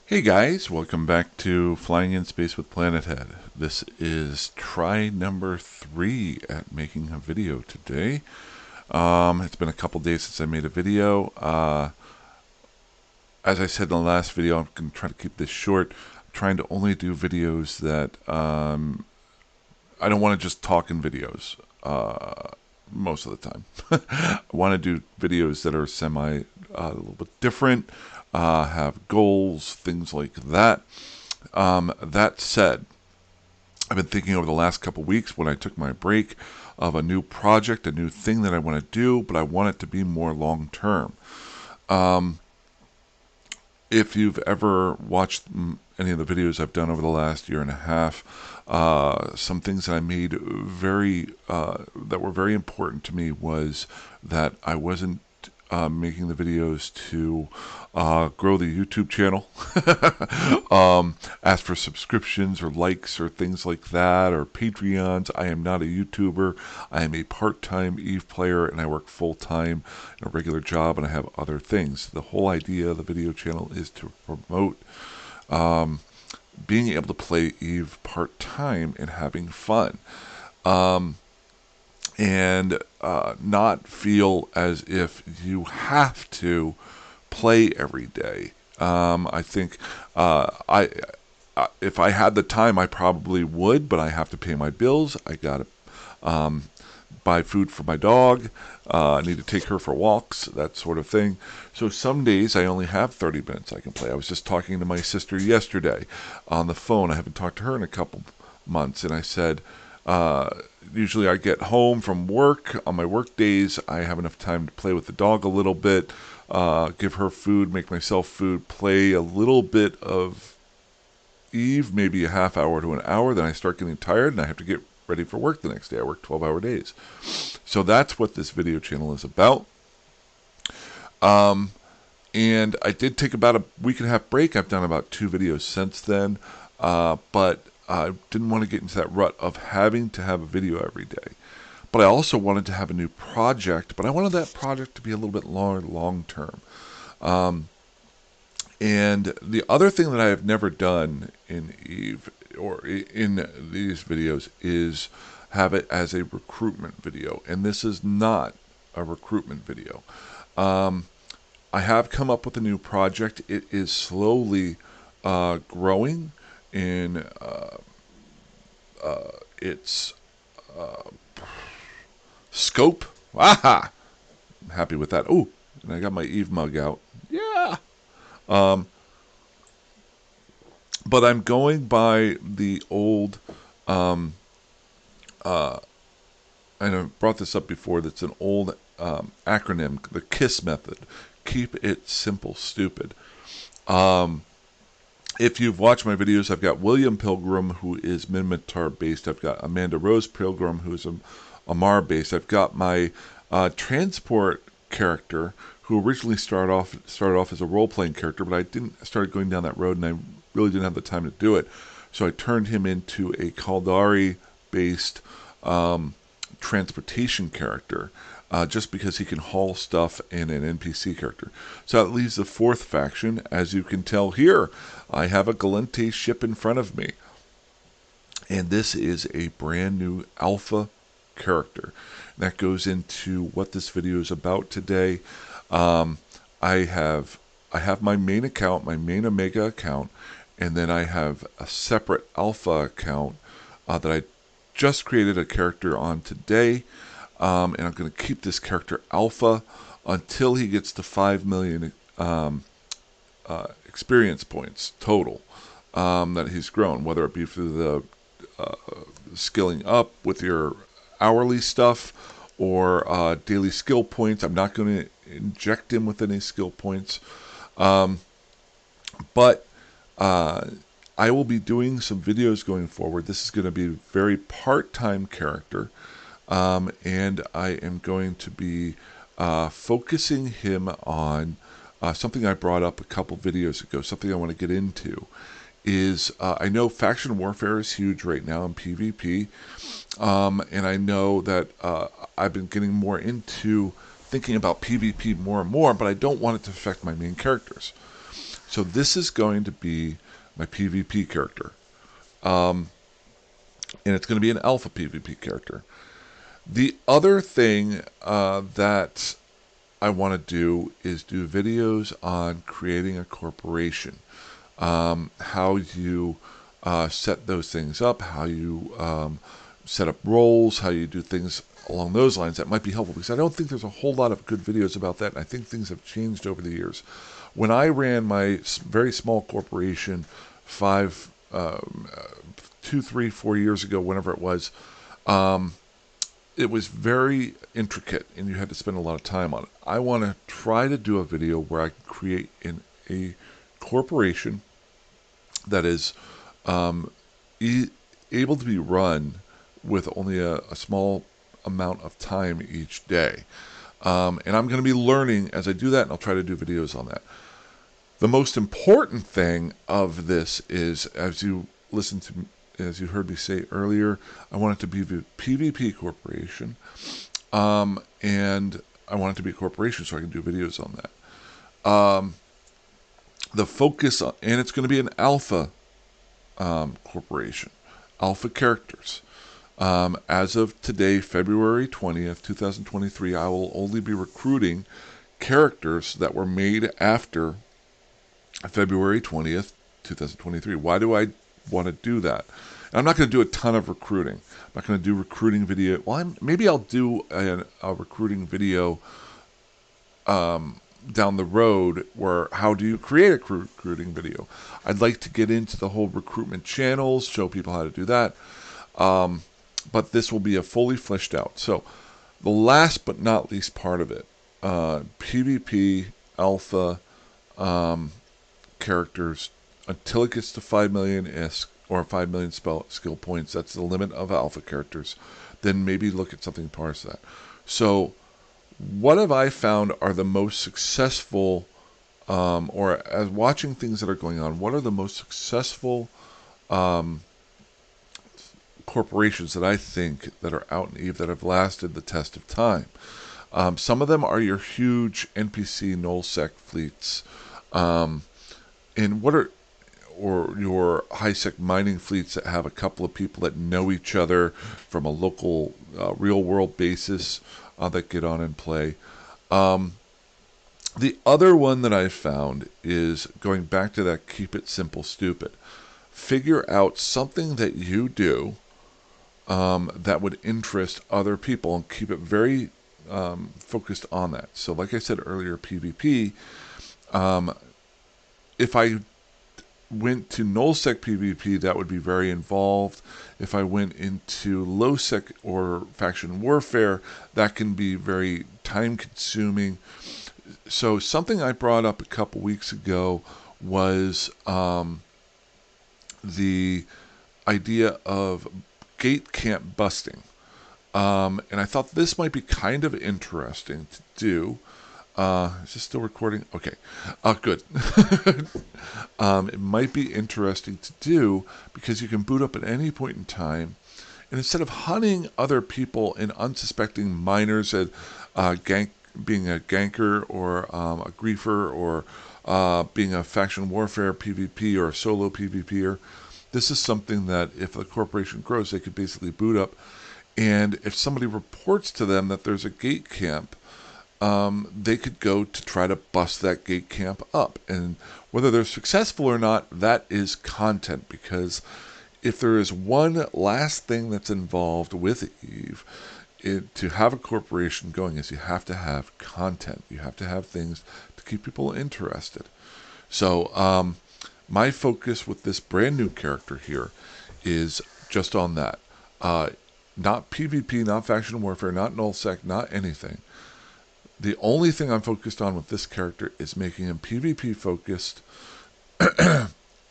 Hey guys, welcome back to Flying in Space with Planet Head. This is try number 3 at making a video today. It's been a couple days since I made a video. As I said in the last video, I'm going to try to keep this short. I'm trying to only do videos that I don't want to just talk in videos most of the time. I want to do videos that are a little bit different, have goals, things like that. That said, I've been thinking over the last couple weeks when I took my break of a new project, a new thing that I want to do, but I want it to be more long term. If you've ever watched any of the videos I've done over the last year and a half, some things that I made that were very important to me was that I wasn't making the videos to grow the YouTube channel, ask for subscriptions or likes or things like that, or Patreons. I am not a YouTuber. I am a part-time Eve player, and I work full-time in a regular job, and I have other things. The whole idea of the video channel is to promote being able to play Eve part-time and having fun. And not feel as if you have to play every day. I think if I had the time, I probably would, but I have to pay my bills. I got to buy food for my dog. I need to take her for walks, that sort of thing. So some days I only have 30 minutes I can play. I was just talking to my sister yesterday on the phone. I haven't talked to her in a couple months, and I said, usually I get home from work. On my work days, I have enough time to play with the dog a little bit, give her food, make myself food, play a little bit of Eve, maybe a half hour to an hour. Then I start getting tired and I have to get ready for work the next day. I work 12-hour days. So that's what this video channel is about. And I did take about a week and a half break. I've done about 2 videos since then, but I didn't want to get into that rut of having to have a video every day. But I also wanted to have a new project, but I wanted that project to be a little bit long term. And the other thing that I have never done in Eve or in these videos is have it as a recruitment video. And this is not a recruitment video. I have come up with a new project. It is slowly growing in its scope. Aha! I'm happy with that. Oh, and I got my Eve mug out. Yeah. But I'm going by the old, and I've brought this up before, that's an old acronym, the KISS method. Keep it simple, stupid. If you've watched my videos, I've got William Pilgrim, who is Minmatar based. I've got Amanda Rose Pilgrim, who is Amar based. I've got my transport character, who originally started off as a role-playing character, but I started going down that road, and I really didn't have the time to do it. So I turned him into a Caldari-based transportation character, just because he can haul stuff in an NPC character. So that leaves the 4th faction. As you can tell here, I have a Gallente ship in front of me. And this is a brand new alpha character. That goes into what this video is about today. I have my main account, my main Omega account, and then I have a separate alpha account that I just created a character on today. And I'm going to keep this character alpha until he gets to 5 million experience points total that he's grown, whether it be through the skilling up with your hourly stuff or daily skill points. I'm not going to inject him with any skill points, but I will be doing some videos going forward. This is going to be a very part-time character. And I am going to be focusing him on something I brought up a couple videos ago, something I want to get into, is I know faction warfare is huge right now in PvP, and I know that I've been getting more into thinking about PvP more and more, but I don't want it to affect my main characters. So this is going to be my PvP character. And it's going to be an alpha PvP character. The other thing that I want to do is do videos on creating a corporation, how you set those things up, how you set up roles, how you do things along those lines. That might be helpful because I don't think there's a whole lot of good videos about that, and I think things have changed over the years. When I ran my very small corporation 2, 3, 4 years ago, whenever it was, it was very intricate and you had to spend a lot of time on it. I want to try to do a video where I can create a corporation that is able to be run with only a small amount of time each day. And I'm going to be learning as I do that, and I'll try to do videos on that. The most important thing of this is, as you heard me say earlier, I want it to be the PvP corporation, and I want it to be a corporation so I can do videos on that. The focus, and it's going to be an alpha corporation, alpha characters. As of today, February 20th, 2023, I will only be recruiting characters that were made after February 20th, 2023. Why do I want to do that? And I'm not going to do a ton of recruiting. I'm not going to do recruiting video. Well, maybe I'll do a recruiting video down the road where how do you create a recruiting video. I'd like to get into the whole recruitment channels, show people how to do that. But this will be a fully fleshed out. So the last but not least part of it, PvP, alpha, characters, until it gets to 5 million or 5 million skill points. That's the limit of alpha characters. Then maybe look at something past that. So what have I found are the most successful, or as watching things that are going on, what are the most successful corporations that I think that are out in Eve that have lasted the test of time? Some of them are your huge NPC nullsec fleets, and or your high-sec mining fleets that have a couple of people that know each other from a local real-world basis that get on and play. The other one that I found is going back to that keep it simple, stupid. Figure out something that you do that would interest other people and keep it very focused on that. So like I said earlier, PvP, if I went to nullsec PvP, that would be very involved. If I went into lowsec or faction warfare, that can be very time consuming. So something I brought up a couple weeks ago was the idea of gate camp busting. And I thought this might be kind of interesting to do. Is this still recording? Okay. Good. It might be interesting to do because you can boot up at any point in time. And instead of hunting other people and unsuspecting miners at being a ganker or a griefer or being a faction warfare PvP or a solo PvPer, this is something that if the corporation grows, they could basically boot up. And if somebody reports to them that there's a gate camp, they could go to try to bust that gate camp up. And whether they're successful or not, that is content. Because if there is one last thing that's involved with Eve, to have a corporation going is you have to have content. You have to have things to keep people interested. So my focus with this brand new character here is just on that. Not PvP, not faction warfare, not nullsec, not anything. The only thing I'm focused on with this character is making him PvP focused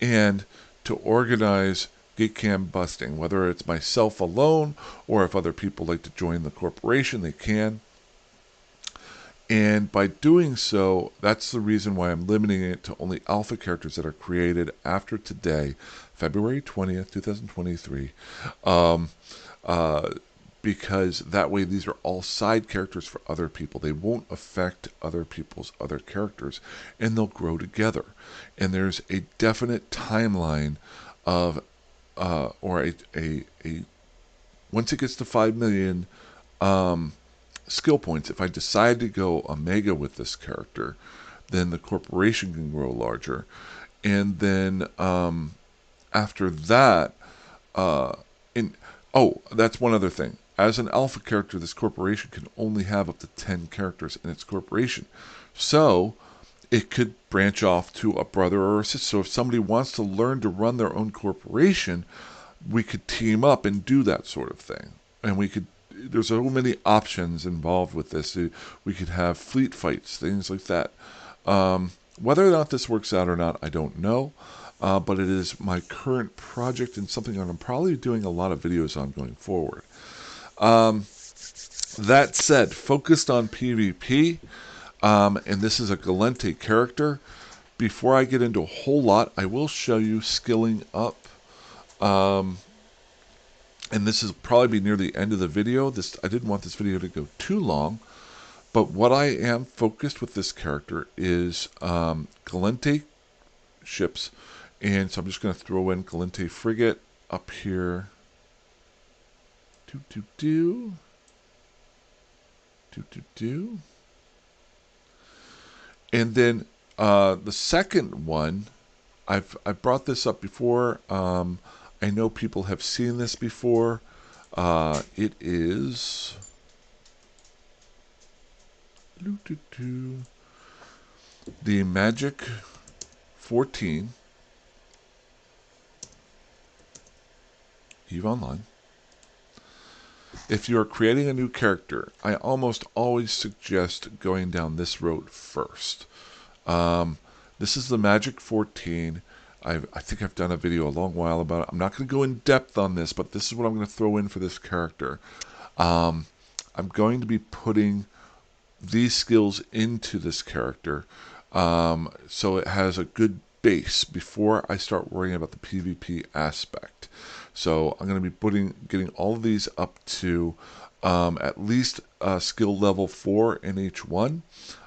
and to organize gate camp busting, whether it's myself alone or if other people like to join the corporation, they can. And by doing so, that's the reason why I'm limiting it to only alpha characters that are created after today, February 20th, 2023. because that way these are all side characters for other people. They won't affect other people's other characters, and they'll grow together. And there's a definite timeline of, or a once it gets to 5 million skill points, if I decide to go Omega with this character, then the corporation can grow larger. And then after that, that's one other thing. As an alpha character, this corporation can only have up to 10 characters in its corporation. So it could branch off to a brother or a sister. So if somebody wants to learn to run their own corporation, we could team up and do that sort of thing. And there's so many options involved with this. We could have fleet fights, things like that. Whether or not this works out or not, I don't know. But it is my current project and something that I'm probably doing a lot of videos on going forward. That said, focused on PvP, and this is a Gallente character. Before I get into a whole lot, I will show you skilling up. And this will probably be near the end of the video. I didn't want this video to go too long. But what I am focused with this character is Gallente ships. And so I'm just going to throw in Gallente frigate up here. And then the second one, I've brought this up before. I know people have seen this before. It is the Magic 14 EVE Online. If you're creating a new character, I almost always suggest going down this road first. This is the Magic 14. I think I've done a video a long while about it. I'm not going to go in depth on this, but this is what I'm going to throw in for this character. I'm going to be putting these skills into this character so it has a good base before I start worrying about the PvP aspect. So I'm going to be getting all of these up to at least skill level 4 in each one.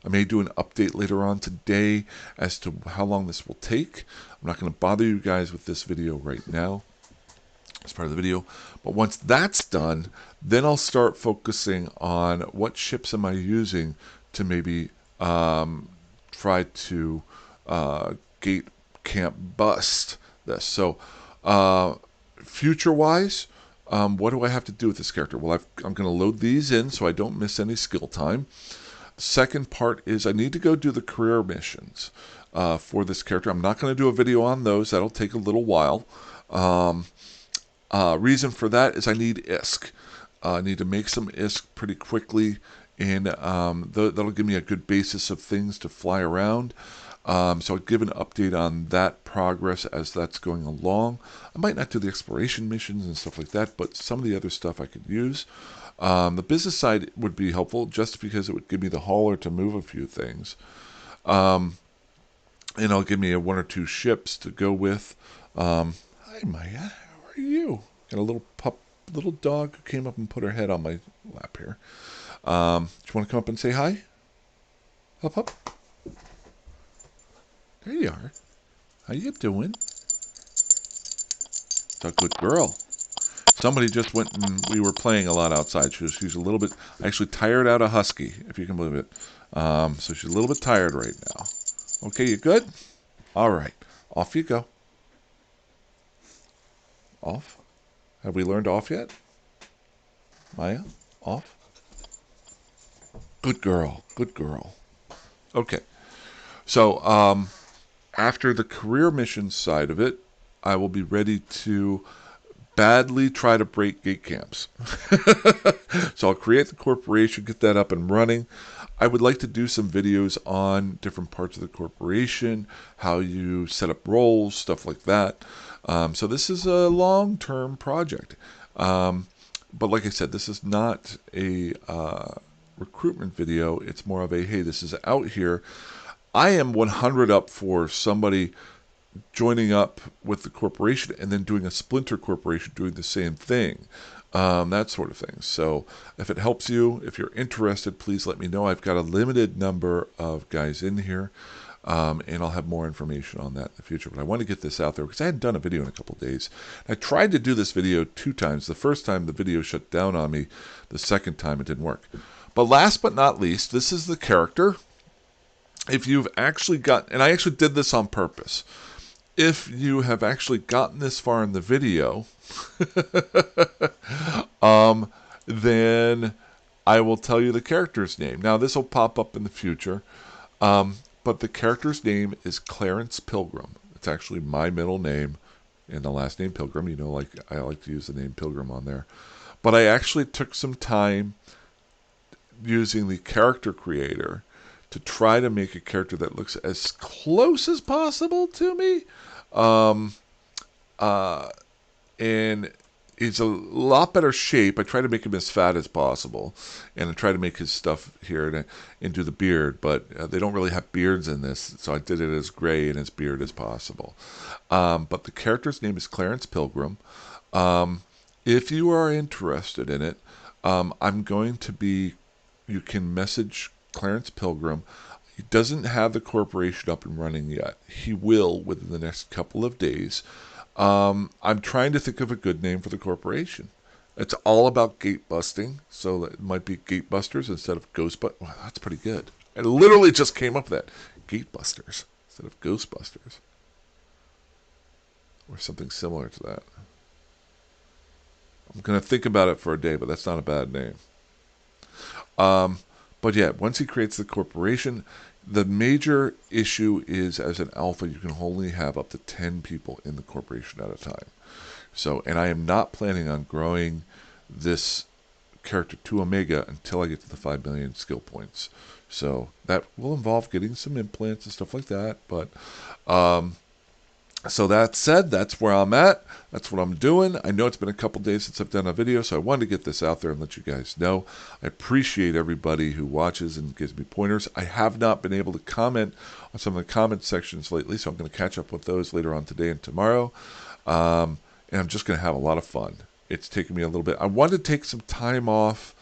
I may do an update later on today as to how long this will take. I'm not going to bother you guys with this video right now as part of the video. But once that's done, then I'll start focusing on what ships am I using to maybe try to gate camp bust this. So future-wise, what do I have to do with this character? Well, I'm going to load these in so I don't miss any skill time. Second part is I need to go do the career missions for this character. I'm not going to do a video on those. That'll take a little while. Reason for that is I need ISK. I need to make some ISK pretty quickly, and that'll give me a good basis of things to fly around. So I'll give an update on that progress as that's going along. I might not do the exploration missions and stuff like that, but some of the other stuff I could use. The business side would be helpful just because it would give me the hauler to move a few things. And it'll give me 1 or 2 ships to go with. Hi, Maya. How are you? Got a little dog who came up and put her head on my lap here. Do you want to come up and say hi? Up, up. There you are. How you doing? It's a good girl. Somebody just went and we were playing a lot outside. She's a little bit actually tired out of husky, if you can believe it. So she's a little bit tired right now. Okay, you good? All right. Off you go. Off. Have we learned off yet? Maya? Off? Good girl. Good girl. Okay. So, after the career mission side of it, I will be ready to badly try to break gate camps. So I'll create the corporation, get that up and running. I would like to do some videos on different parts of the corporation, how you set up roles, stuff like that. So this is a long-term project. But like I said, this is not a recruitment video. It's more of a, hey, this is out here. I am 100 up for somebody joining up with the corporation and then doing a splinter corporation doing the same thing. that sort of thing. So if it helps you, if you're interested, please let me know. I've got a limited number of guys in here, and I'll have more information on that in the future. But I want to get this out there because I hadn't done a video in a couple of days. I tried to do this video 2 times. The first time the video shut down on me. The second time it didn't work. But last but not least, this is the character. If you've actually got, and I actually did this on purpose, if you have actually gotten this far in the video, then I will tell you the character's name. Now, this will pop up in the future, but the character's name is Clarence Pilgrim. It's actually my middle name and the last name Pilgrim. You know, like I like to use the name Pilgrim on there. But I actually took some time using the character creator to try to make a character that looks as close as possible to me. And he's a lot better shape. I try to make him as fat as possible, and I try to make his stuff here into the beard, but they don't really have beards in this, so I did it as gray and as beard as possible. But the character's name is Clarence Pilgrim. If you are interested in it, I'm going to be, you can message Clarence Pilgrim. He doesn't have the corporation up and running yet. He will within the next couple of days. I'm trying to think of a good name for the corporation. It's all about gate busting, so it might be Gate Busters instead of Ghostbusters. Wow, that's pretty good. I literally just came up with that. Gate Busters instead of Ghostbusters. Or something similar to that. I'm going to think about it for a day, but that's not a bad name. But yeah, once he creates the corporation, the major issue is as an alpha, you can only have up to 10 people in the corporation at a time. So, and I am not planning on growing this character to Omega until I get to the 5 million skill points. So that will involve getting some implants and stuff like that. But so that said, that's where I'm at. That's what I'm doing. I know it's been a couple days since I've done a video, so I wanted to get this out there and let you guys know. I appreciate everybody who watches and gives me pointers. I have not been able to comment on some of the comment sections lately, so I'm going to catch up with those later on today and tomorrow. And I'm just going to have a lot of fun. It's taken me a little bit. I wanted to take some time off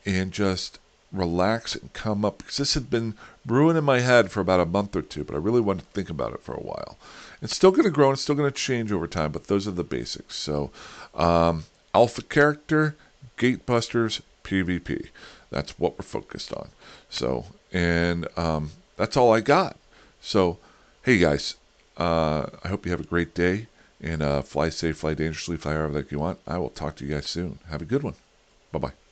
and just relax and come up, because this had been brewing in my head for about a month or two, but I really wanted to think about it for a while. It's still going to grow and it's still going to change over time, but those are the basics. So alpha character, gate busters, PvP. That's what we're focused on. So, and that's all I got. So, hey guys, I hope you have a great day, and fly safe, fly dangerously, fly however that you want. I will talk to you guys soon. Have a good one. Bye-bye.